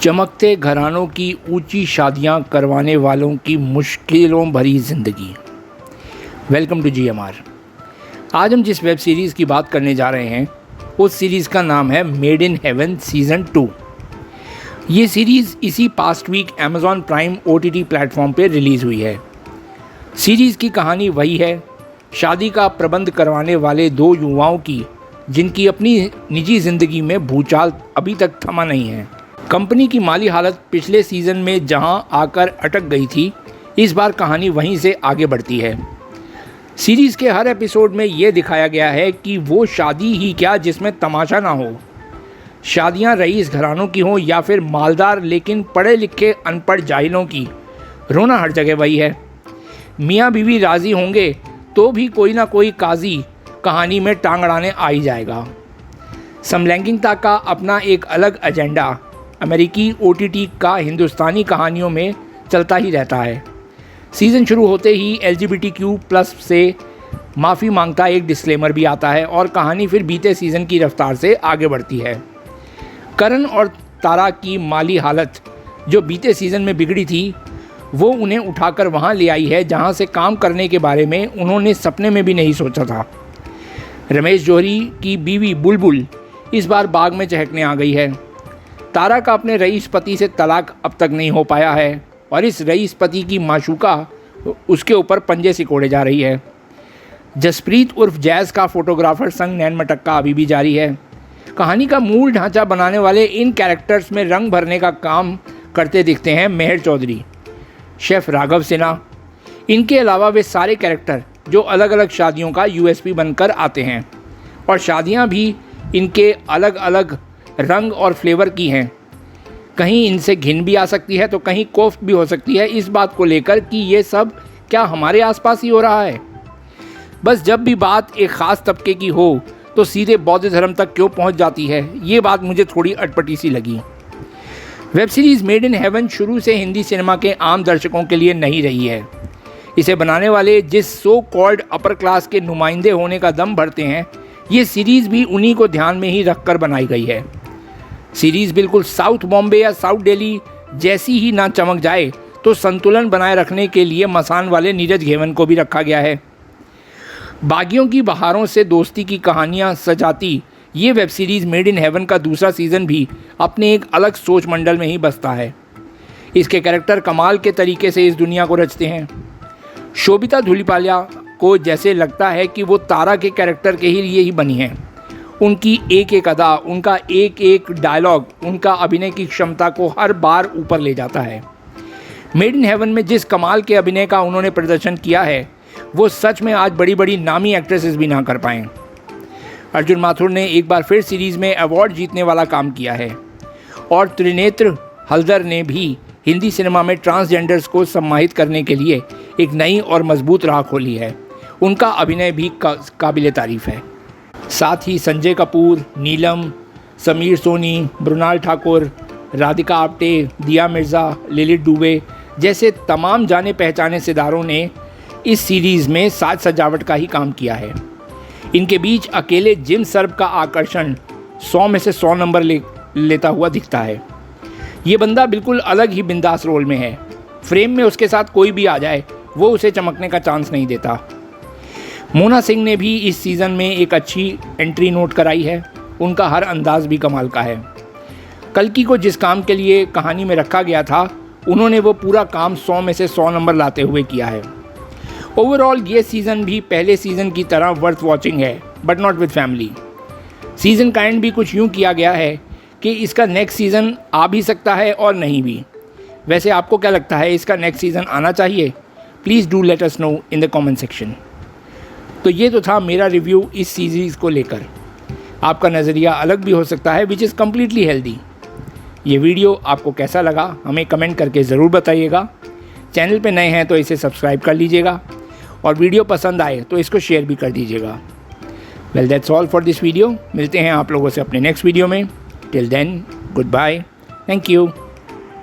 चमकते घरानों की ऊंची शादियां करवाने वालों की मुश्किलों भरी ज़िंदगी। Welcome to GMR। आज हम जिस वेब सीरीज़ की बात करने जा रहे हैं उस सीरीज़ का नाम है मेड इन हेवन सीज़न 2। ये सीरीज़ इसी past week Amazon prime OTT platform पर रिलीज़ हुई है। सीरीज़ की कहानी वही है, शादी का प्रबंध करवाने वाले दो युवाओं की, जिनकी अपनी निजी ज़िंदगी में भूचाल अभी तक थमा नहीं है। कंपनी की माली हालत पिछले सीज़न में जहां आकर अटक गई थी, इस बार कहानी वहीं से आगे बढ़ती है। सीरीज़ के हर एपिसोड में ये दिखाया गया है कि वो शादी ही क्या जिसमें तमाशा ना हो। शादियां रईस घरानों की हों या फिर मालदार लेकिन पढ़े लिखे अनपढ़ जाहिलों की, रोना हर जगह वही है। मियाँ बीवी राज़ी होंगे तो भी कोई ना कोई काजी कहानी में टांग अड़ाने आ ही जाएगा। समलैंगिकता का अपना एक अलग एजेंडा अमेरिकी OTT का हिंदुस्तानी कहानियों में चलता ही रहता है। सीज़न शुरू होते ही LGBTQ+ से माफ़ी मांगता एक डिस्क्लेमर भी आता है और कहानी फिर बीते सीज़न की रफ्तार से आगे बढ़ती है। करण और तारा की माली हालत जो बीते सीज़न में बिगड़ी थी, वो उन्हें उठाकर वहाँ ले आई है जहाँ से काम करने के बारे में उन्होंने सपने में भी नहीं सोचा था। रमेश जौहरी की बीवी बुलबुल इस बार बाग में चहकने आ गई है। तारा का अपने रईस पति से तलाक अब तक नहीं हो पाया है और इस रईस पति की माशूका उसके ऊपर पंजे सिकोड़े जा रही है। जसप्रीत उर्फ जैज़ का फोटोग्राफर संग नैन मटक्का अभी भी जारी है। कहानी का मूल ढांचा बनाने वाले इन कैरेक्टर्स में रंग भरने का काम करते दिखते हैं मेहर चौधरी, शेफ़ राघव सिन्हा। इनके अलावा वे सारे कैरेक्टर जो अलग अलग शादियों का USP बनकर आते हैं, और शादियां भी इनके अलग अलग रंग और फ्लेवर की हैं। कहीं इनसे घिन भी आ सकती है तो कहीं कोफ्त भी हो सकती है, इस बात को लेकर कि ये सब क्या हमारे आसपास ही हो रहा है। बस जब भी बात एक ख़ास तबके की हो तो सीधे बौद्ध धर्म तक क्यों पहुंच जाती है, ये बात मुझे थोड़ी अटपटी सी लगी। Web series made in heaven शुरू से हिंदी सिनेमा के आम दर्शकों के लिए नहीं रही है। इसे बनाने वाले जिस सो कॉल्ड अपर क्लास के नुमाइंदे होने का दम भरते हैं, ये सीरीज़ भी उन्हीं को ध्यान में ही रखकर बनाई गई है। सीरीज़ बिल्कुल साउथ बॉम्बे या साउथ दिल्ली जैसी ही ना चमक जाए तो संतुलन बनाए रखने के लिए मसान वाले नीरज घेवन को भी रखा गया है। बागियों की बहारों से दोस्ती की कहानियाँ सजाती ये web series made in heaven का दूसरा सीज़न भी अपने एक अलग सोच मंडल में ही बसता है। इसके कैरेक्टर कमाल के तरीके से इस दुनिया को रचते हैं। शोभिता धूलिपाला को जैसे लगता है कि वो तारा के कैरेक्टर के लिए ही बनी है। उनकी एक एक अदा, उनका एक एक डायलॉग, उनका अभिनय की क्षमता को हर बार ऊपर ले जाता है। मेड इन हेवन में जिस कमाल के अभिनय का उन्होंने प्रदर्शन किया है, वो सच में आज बड़ी बड़ी नामी एक्ट्रेसेस भी ना कर पाएँ। अर्जुन माथुर ने एक बार फिर सीरीज़ में अवार्ड जीतने वाला काम किया है, और त्रिनेत्र हल्दर ने भी हिंदी सिनेमा में ट्रांसजेंडर्स को सम्मानित करने के लिए एक नई और मजबूत राह खोली है। उनका अभिनय भी काबिले तारीफ़ है। साथ ही संजय कपूर, नीलम, समीर सोनी, मृणाल ठाकुर, राधिका आप्टे, दिया मिर्ज़ा, लिली दुबे जैसे तमाम जाने पहचाने सितारों ने इस सीरीज़ में साज सजावट का ही काम किया है। इनके बीच अकेले जिम सर्ब का आकर्षण 100 में से 100 नंबर लेता हुआ दिखता है। ये बंदा बिल्कुल अलग ही बिंदास रोल में है। फ्रेम में उसके साथ कोई भी आ जाए, वो उसे चमकने का चांस नहीं देता। मोना सिंह ने भी इस सीज़न में एक अच्छी एंट्री नोट कराई है। उनका हर अंदाज भी कमाल का है। कल्कि को जिस काम के लिए कहानी में रखा गया था, उन्होंने वो पूरा काम 100 में से 100 नंबर लाते हुए किया है। ओवरऑल ये सीज़न भी पहले सीज़न की तरह वर्थ वॉचिंग है, but not with family. Season का एंड भी कुछ यूँ किया गया है कि इसका नेक्स्ट सीज़न आ भी सकता है और नहीं भी। वैसे आपको क्या लगता है, इसका नेक्स्ट सीज़न आना चाहिए? Please do let us know in the comment section. तो ये तो था मेरा रिव्यू इस सीरीज़ को लेकर। आपका नज़रिया अलग भी हो सकता है, विच इज़ कम्प्लीटली हेल्दी। ये वीडियो आपको कैसा लगा हमें कमेंट करके ज़रूर बताइएगा। चैनल पे नए हैं तो इसे सब्सक्राइब कर लीजिएगा, और वीडियो पसंद आए तो इसको शेयर भी कर दीजिएगा। Well that's all for this video. मिलते हैं आप लोगों से अपने नेक्स्ट वीडियो में। Till then, good bye, thank you.